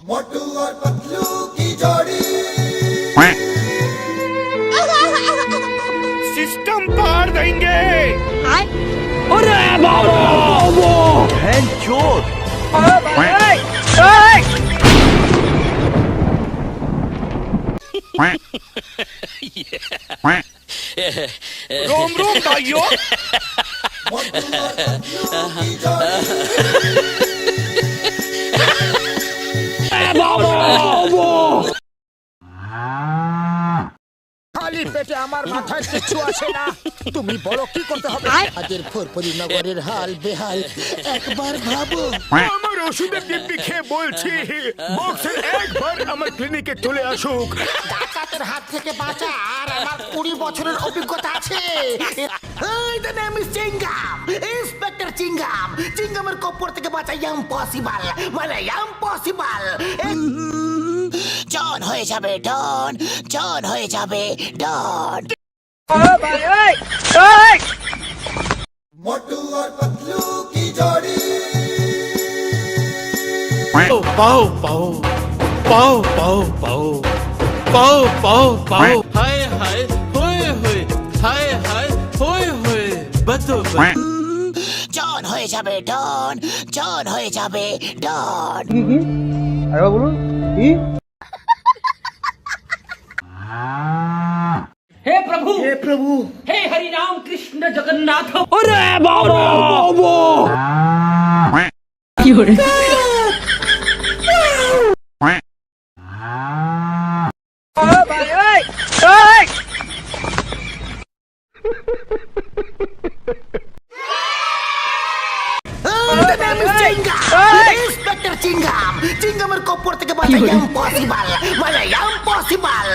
मोटू और पतलू की जोड़ी सिस्टम पार देंगे। अरे बाबू रोम रोम भाइयों। मोटू और पतलू की जोड़ी খালি পেটে আমার মাথায় কিছু আসে না। তুমি বলো কি করতে হবে? আজের ফরফরি নগরের হাল বেহাল একবার ভাবো। আমার ওষুধের দিব্যি খেয়ে বলছি বক্সের একবার আমার ক্লিনিকে চলে আসুক। ডাকাতের হাত থেকে বাঁচা আর আমার 20 বছরের অভিজ্ঞতা আছে। এই the name is Chingam, inspector Chingam. চিঙ্গামের কপর থেকে বাঁচা ইম্পসিবল, মানে ইম্পসিবল। জন হয়ে যাবে ডন, জন হয়ে যাবে ডন। मोटू और पतलू की जोड़ी पाओ पाओ पाओ पाओ पाओ पाओ पाओ पाओ पाओ हाय हाय होए होए हाय हाय होए होए बतो জন হয়ে যাবে ডন, জন হয়ে যাবে ডন। हे प्रभु हे हरि राम कृष्ण जगन्नाथ। अरे बाबू The name is Chingam, inspector Chingam. চিঙ্গামের কপর থেকে বাঁচা ইম্পসিবল, মানে ইম্পসিবল।